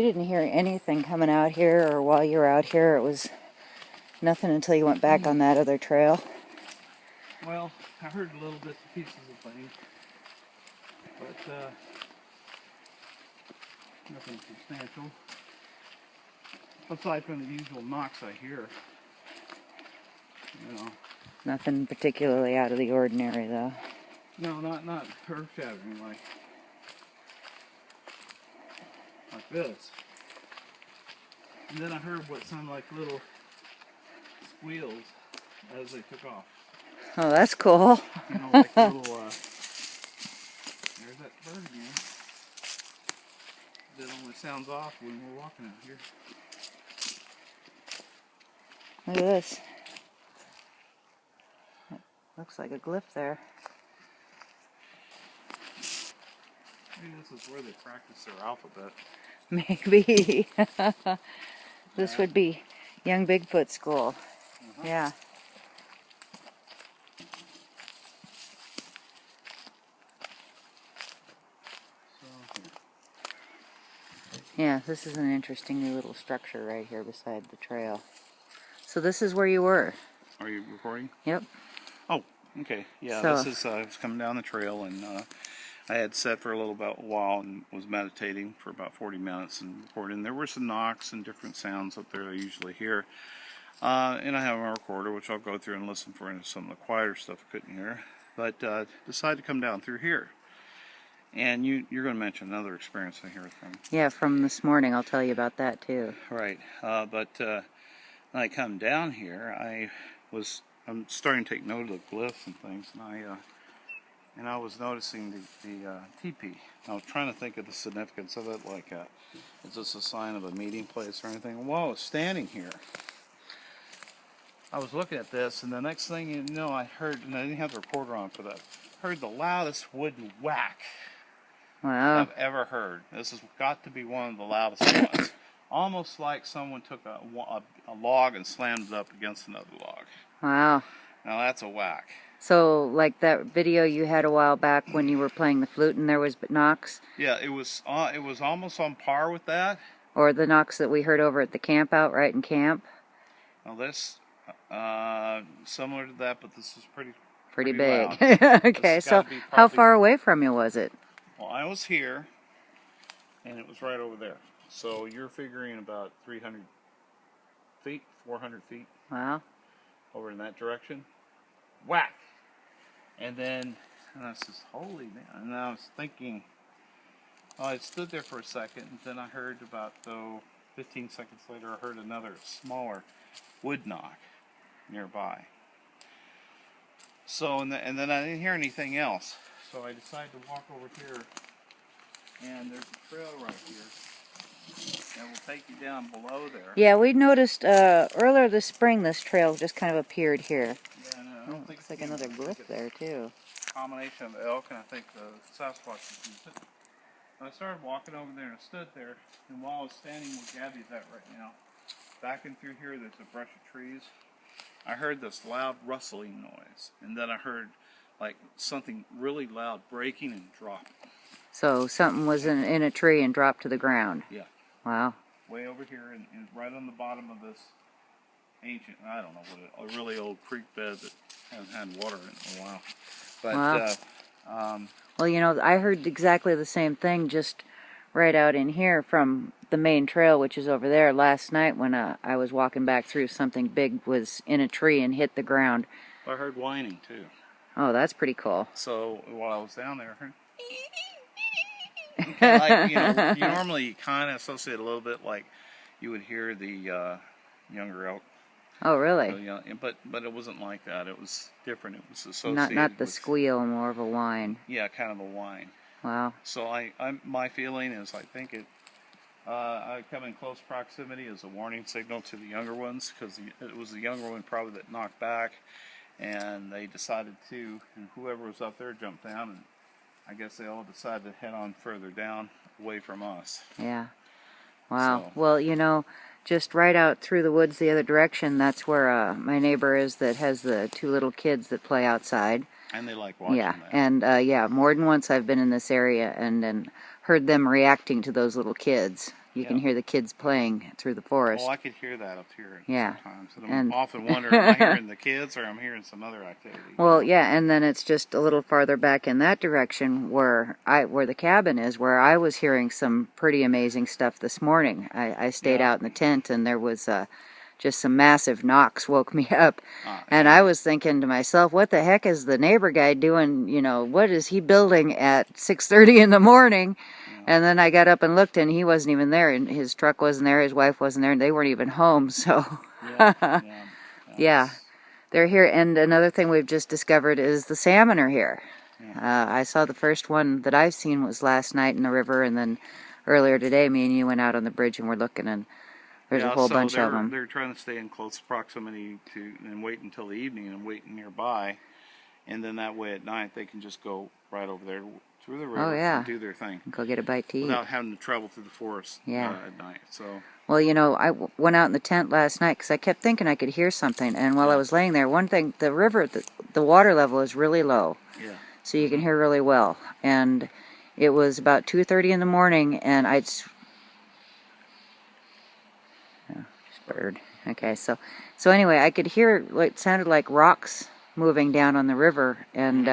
didn't hear anything coming out here or while you were out here. It was nothing until you went back on that other trail. Well, I heard little bits and pieces of things, but nothing substantial. Aside from the usual knocks I hear, you know. Nothing particularly out of the ordinary, though. No, not earth-shattering like this. And then I heard what sounded like little squeals as they took off. Oh, that's cool. You know, like little, there's that bird again. That only sounds off when we're walking out here. Look at this. Looks like a glyph there. Maybe this is where they practice their alphabet. Maybe. This would be Young Bigfoot School. Yeah. Yeah, this is an interesting new little structure right here beside the trail. So this is where you were. Are you recording? Yep. Oh, okay. Yeah, So, this is, I was coming down the trail, and I had sat for a little while and was meditating for about 40 minutes and recording. There were some knocks and different sounds up there I usually hear. And I have my recorder, which I'll go through and listen for some of the quieter stuff I couldn't hear. But decided to come down through here. And you're going to mention another experience I hear from. Yeah, from this morning. I'll tell you about that too. Right. But when I come down here, I'm starting to take note of the glyphs and things, and I was noticing the teepee. I was trying to think of the significance of it, like is this a sign of a meeting place or anything? And while I was standing here, I was looking at this, and the next thing you know, I heard, and I didn't have the recorder on for that, heard the loudest wooden whack I've ever heard. This has got to be one of the loudest ones. Almost like someone took a log and slammed it up against another log. Wow. Now that's a whack. So, like that video you had a while back when you were playing the flute and there was knocks? Yeah, it was almost on par with that. Or the knocks that we heard over at the camp out right in camp? Well, this similar to that, but this is pretty big. Loud. Okay, so how far away from you was it? Well, I was here, and it was right over there. So you're figuring about 300 feet, 400 feet. Wow. Over in that direction. Whack! And then, I says, holy man. And I was thinking, I stood there for a second, and then I heard about, 15 seconds later, I heard another smaller wood knock nearby. So, and then I didn't hear anything else. So I decided to walk over here, and there's a trail right here. And we'll take you down below there. Yeah, we noticed earlier this spring this trail just kind of appeared here. Yeah, no, I don't think looks like another glyph there too. Combination of elk and I think the Sasquatch. I started walking over there and stood there, and while I was standing where Gabby's at right now, backing through here, there's a brush of trees. I heard this loud rustling noise, and then I heard like something really loud breaking and dropping. So something was in a tree and dropped to the ground. Yeah. Wow. Way over here, and right on the bottom of this ancient, I don't know what a really old creek bed that hasn't had water in a while. But, wow. Well, you know, I heard exactly the same thing just right out in here from the main trail, which is over there. Last night when I was walking back through, something big was in a tree and hit the ground. I heard whining, too. Oh, that's pretty cool. So, while I was down there, I heard... Like, you normally kind of associate a little bit like you would hear the younger elk. Oh, really? So, but it wasn't like that. It was different. It was associated not the with, squeal, more of a whine. Yeah, kind of a whine. Wow. So my feeling is I think I come in close proximity as a warning signal to the younger ones, because it was the younger one probably that knocked back, and they decided to, and whoever was up there jumped down, and I guess they all decided to head on further down, away from us. Yeah. Wow. So. Well, you know, just right out through the woods the other direction, that's where my neighbor is that has the two little kids that play outside. And they like watching that. And yeah, more than once I've been in this area and heard them reacting to those little kids. You can hear the kids playing through the forest. Oh, I could hear that up here sometimes. And And I'm often wondering, am I hearing the kids or I'm hearing some other activity? well, yeah, and then it's just a little farther back in that direction where the cabin is, where I was hearing some pretty amazing stuff this morning. I stayed out in the tent, and there was just some massive knocks woke me up. And I was thinking to myself, what the heck is the neighbor guy doing? You know, what is he building at 6:30 in the morning? And then I got up and looked, and he wasn't even there, and his truck wasn't there, his wife wasn't there, and they weren't even home, so... Yeah, they're here. And another thing we've just discovered is the salmon are here. I saw the first one that I've seen was last night in the river, and then earlier today, me and you went out on the bridge and we're looking, and there's a whole bunch of them. They're trying to stay in close proximity to and wait until the evening and wait nearby, and then that way at night they can just go right over there through the river and do their thing. Go get a bite to eat. Without having to travel through the forest at night. So. Well, you know, I went out in the tent last night because I kept thinking I could hear something, and while I was laying there, one thing, the river, the water level is really low. Yeah. So you can hear really well. And it was about 2:30 in the morning, and just bird. Okay, so anyway, I could hear what sounded like rocks moving down on the river, and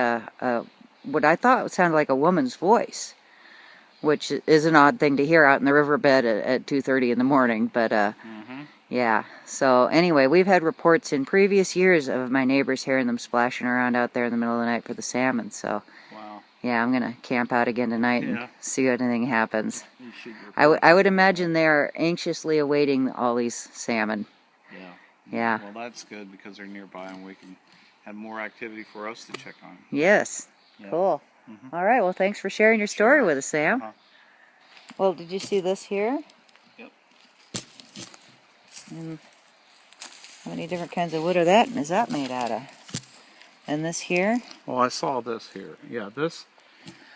what I thought sounded like a woman's voice, which is an odd thing to hear out in the riverbed at 2:30 in the morning, but yeah. So anyway, we've had reports in previous years of my neighbors hearing them splashing around out there in the middle of the night for the salmon, so yeah, I'm gonna camp out again tonight and see if anything happens. I would imagine they're anxiously awaiting all these salmon. Yeah. Well, that's good because they're nearby and we can have more activity for us to check on. Yes. Cool. All right, well, thanks for sharing your story with us, Sam. Well, did you see this here? Yep. How many different kinds of wood is that made out of? And this here? Well, I saw this here. Yeah, this.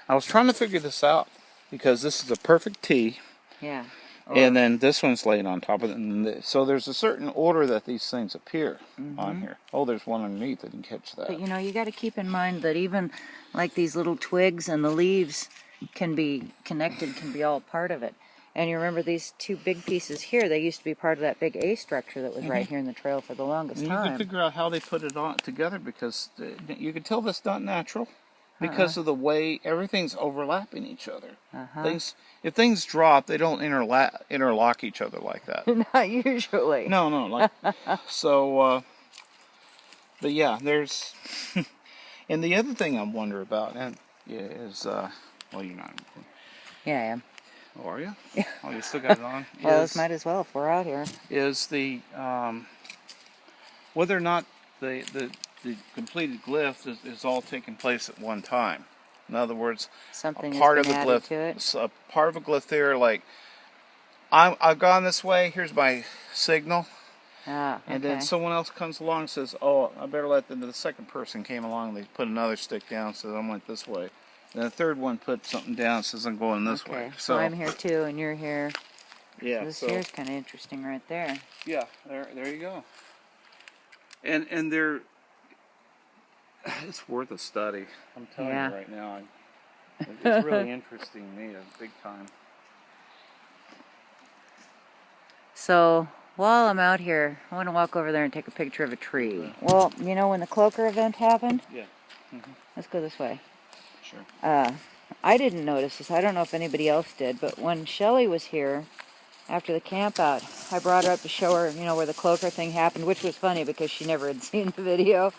I was trying to figure this out because this is a perfect T. Yeah. And then this one's laying on top of it. And so there's a certain order that these things appear on here. Oh, there's one underneath. I didn't catch that. But, you know, you got to keep in mind that even like these little twigs and the leaves can be connected, can be all part of it. And you remember these two big pieces here, they used to be part of that big A structure that was right here in the trail for the longest time. You can figure out how they put it on together because you can tell that's not natural. Because of the way everything's overlapping each other. If things drop, they don't interlock each other like that. Not usually. No. So, but yeah, there's... and the other thing I wonder about is, well, you're not. Yeah, I am. Oh, are you? Yeah. Oh, you still got it on? Well, this might as well if we're out here. Is the, whether or not the completed glyph is all taking place at one time. In other words, something a part of the glyph, a part of a glyph there, like I've gone this way. Here's my signal, and then someone else comes along and says, "Oh, I better let the second person came along. They put another stick down, says I'm like this way." And the third one put something down, says I'm going this way. So I'm here too, and you're here. Yeah. This here's kind of interesting right there. Yeah. There you go. And they're. It's worth a study. I'm telling you right now. It's really interesting me, big time. So, while I'm out here, I want to walk over there and take a picture of a tree. Well, you know when the cloaker event happened? Yeah. Let's go this way. Sure. I didn't notice this. I don't know if anybody else did, but when Shelly was here, after the camp out, I brought her up to show her, you know, where the cloaker thing happened, which was funny because she never had seen the video.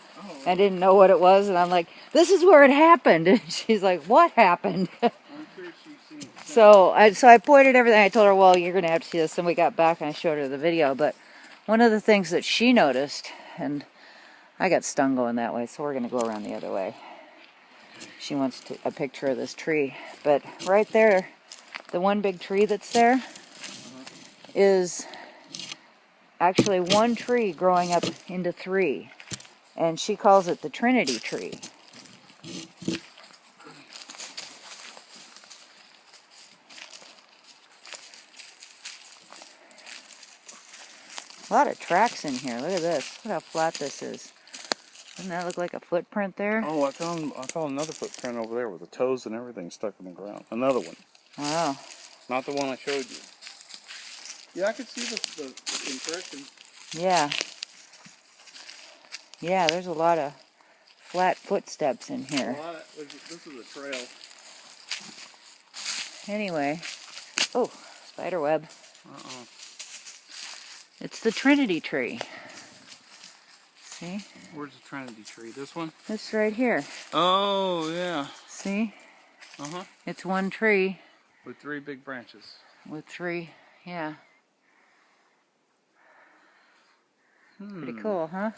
I didn't know what it was, and I'm like, this is where it happened. And she's like, what happened? I'm sure she's seen it. So I pointed everything. I told her, well, you're going to have to see this. And we got back and I showed her the video. But one of the things that she noticed, and I got stung going that way, so we're going to go around the other way. She wants a picture of this tree. But right there, the one big tree that's there, is actually one tree growing up into three, and she calls it the Trinity tree. A lot of tracks in here. Look at this. Look how flat this is. Doesn't that look like a footprint there? Oh, I found another footprint over there with the toes and everything stuck in the ground. Another one. Wow. Not the one I showed you. Yeah, I could see the impression. Yeah. Yeah, there's a lot of flat footsteps in here. This is a trail. Anyway. Oh, spider web. Uh-oh. It's the Trinity tree. See? Where's the Trinity tree? This one? This right here. Oh, yeah. See? Uh-huh. It's one tree. With 3 big branches. With 3, yeah. Pretty cool, huh?